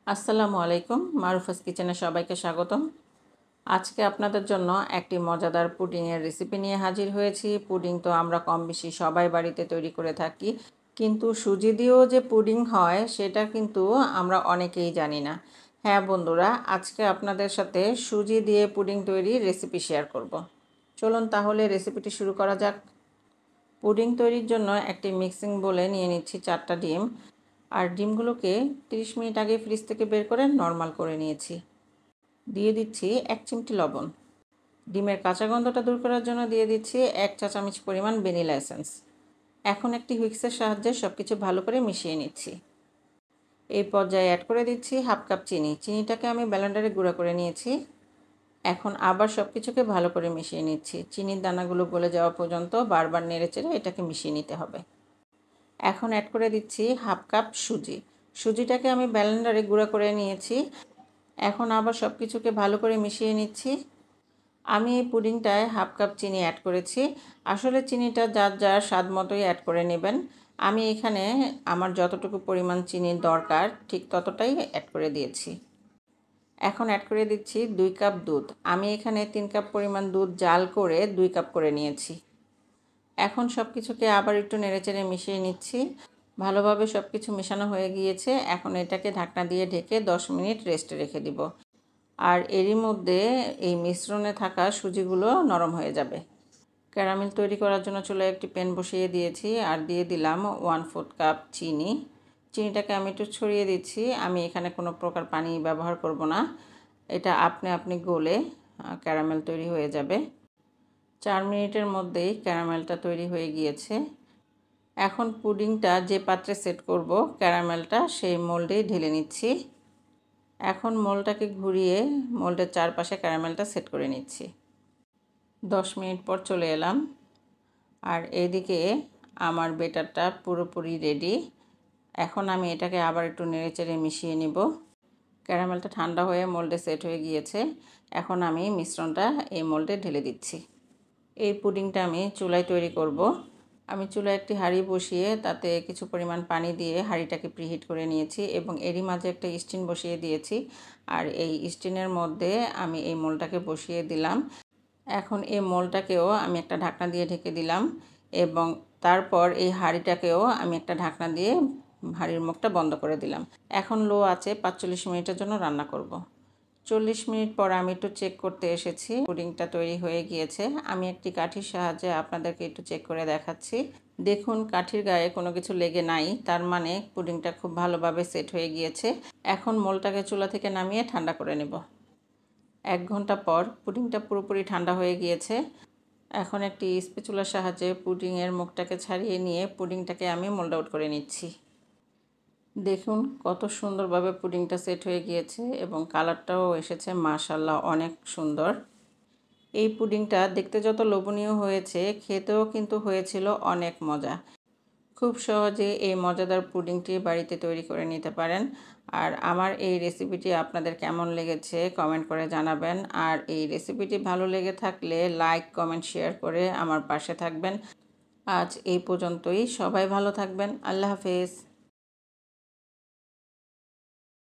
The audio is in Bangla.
আসসালামু আলাইকুম, মারুফাস কিচেনে সবাইকে স্বাগতম। আজকে আপনাদের জন্য একটি মজাদার পুডিংয়ের রেসিপি নিয়ে হাজির হয়েছি। পুডিং তো আমরা কম বেশি সবাই বাড়িতে তৈরি করে থাকি, কিন্তু সুজি দিয়েও যে পুডিং হয় সেটা কিন্তু আমরা অনেকেই জানি না। হ্যাঁ বন্ধুরা, আজকে আপনাদের সাথে সুজি দিয়ে পুডিং তৈরির রেসিপি শেয়ার করব। চলুন তাহলে রেসিপিটি শুরু করা যাক। পুডিং তৈরির জন্য একটি মিক্সিং বোলে নিয়ে নিচ্ছি 4টা ডিম। আর ডিমগুলোকে 30 মিনিট আগে ফ্রিজ থেকে বের করে নরমাল করে নিয়েছি। দিয়ে দিচ্ছি 1 চিমটি লবণ। ডিমের কাঁচা গন্ধটা দূর করার জন্য দিয়ে দিচ্ছি 1 চা চামচ পরিমাণ ভ্যানিলা এসেন্স। এখন একটি হুইস্কের সাহায্যে সব কিছু ভালো করে মিশিয়ে নিচ্ছি। এই পর্যায়ে অ্যাড করে দিচ্ছি হাফ কাপ চিনি। চিনিটাকে আমি ব্লেন্ডারে গুঁড়া করে নিয়েছি। এখন আবার সব কিছুকে ভালো করে মিশিয়ে নিচ্ছি। চিনির দানাগুলো গলে যাওয়া পর্যন্ত বারবার নেড়েচেড়ে এটাকে মিশিয়ে নিতে হবে। এখন অ্যাড করে দিচ্ছি হাফ কাপ সুজি। সুজিটাকে আমি ব্লেন্ডারে গুঁড়া করে নিয়েছি। এখন আবার সব কিছুকে ভালো করে মিশিয়ে নিচ্ছি। আমি এই পুডিংটায় হাফ কাপ চিনি অ্যাড করেছি। আসলে চিনিটা যার যার স্বাদ মতোই অ্যাড করে নেবেন। আমি এখানে আমার যতটুকু পরিমাণ চিনির দরকার ঠিক ততটাই অ্যাড করে দিয়েছি। এখন অ্যাড করে দিচ্ছি 2 কাপ দুধ। আমি এখানে 3 কাপ পরিমাণ দুধ জাল করে 2 কাপ করে নিয়েছি। এখন সব কিছুকে আবার একটু নেড়েচেড়ে মিশিয়ে নিচ্ছি। ভালোভাবে সব কিছু মেশানো হয়ে গিয়েছে। এখন এটাকে ঢাকনা দিয়ে ঢেকে 10 মিনিট রেস্টে রেখে দিব। আর এরই মধ্যে এই মিশ্রণে থাকা সুজিগুলো নরম হয়ে যাবে। ক্যারামেল তৈরি করার জন্য চুলায় একটি প্যান বসিয়ে দিয়েছি আর দিয়ে দিলাম 1/4 কাপ চিনি। চিনিটাকে আমি একটু ছড়িয়ে দিচ্ছি। আমি এখানে কোনো প্রকার পানি ব্যবহার করব না। এটা আপনি গলে ক্যারামেল তৈরি হয়ে যাবে। 4 মিনিটের মধ্যেই ক্যারামেলটা তৈরি হয়ে গিয়েছে। এখন পুডিংটা যে পাত্রে সেট করব ক্যারামেলটা সেই মোল্ডেই ঢেলে নিচ্ছি। এখন মোল্ডটাকে ঘুরিয়ে মোল্ডের চারপাশে ক্যারামেলটা সেট করে নিচ্ছি। 10 মিনিট পর চলে এলাম। আর এইদিকে আমার বেটারটা পুরোপুরি রেডি। এখন আমি এটাকে আবার একটু নেড়েচেড়ে মিশিয়ে নিব। ক্যারামেলটা ঠান্ডা হয়ে মোল্ডে সেট হয়ে গিয়েছে। এখন আমি মিশ্রণটা এই মোল্ডে ঢেলে দিচ্ছি। এই পুডিংটা আমি চুলায় তৈরি করব। আমি চুলায় একটি হাঁড়ি বসিয়ে তাতে কিছু পরিমাণ পানি দিয়ে হাঁড়িটাকে প্রিহিট করে নিয়েছি এবং এরই মাঝে একটা স্টিন বসিয়ে দিয়েছি। আর এই স্টিনের মধ্যে আমি এই মোলটাকে বসিয়ে দিলাম। এখন এই মোলটাকেও আমি একটা ঢাকনা দিয়ে ঢেকে দিলাম এবং তারপর এই হাঁড়িটাকেও আমি একটা ঢাকনা দিয়ে হাঁড়ির মুখটা বন্ধ করে দিলাম। এখন লো আছে 45 মিনিটের জন্য রান্না করব। 40 মিনিট পর আমি একটু চেক করতে এসেছি। পুডিংটা তৈরি হয়ে গিয়েছে। আমি একটি কাঠির সাহায্যে আপনাদেরকে একটু চেক করে দেখাচ্ছি। দেখুন কাঠির গায়ে কোনো কিছু লেগে নাই, তার মানে পুডিংটা খুব ভালোভাবে সেট হয়ে গিয়েছে। এখন মোলটাকে চুলা থেকে নামিয়ে ঠান্ডা করে নেব। 1 ঘন্টা পর পুডিংটা পুরোপুরি ঠান্ডা হয়ে গিয়েছে। এখন একটি স্প্যাচুলার সাহায্যে পুডিংয়ের মুখটাকে ছাড়িয়ে নিয়ে পুডিংটাকে আমি মোল্ড আউট করে নিচ্ছি। দেখুন কত সুন্দরভাবে পুডিংটা সেট হয়ে গিয়েছে এবং কালারটাও এসেছে মাশাআল্লাহ, অনেক সুন্দর। এই পুডিংটা দেখতে যত লোভনীয় হয়েছে, খেতেও কিন্তু হয়েছিল অনেক মজা। খুব সহজে এই মজাদার পুডিংটি বাড়িতে তৈরি করে নিতে পারেন। আর আমার এই রেসিপিটি আপনাদের কেমন লেগেছে কমেন্ট করে জানাবেন। আর এই রেসিপিটি ভালো লেগে থাকলে লাইক, কমেন্ট, শেয়ার করে আমার পাশে থাকবেন। আজ এই পর্যন্তই। সবাই ভালো থাকবেন। আল্লাহ হাফেজ।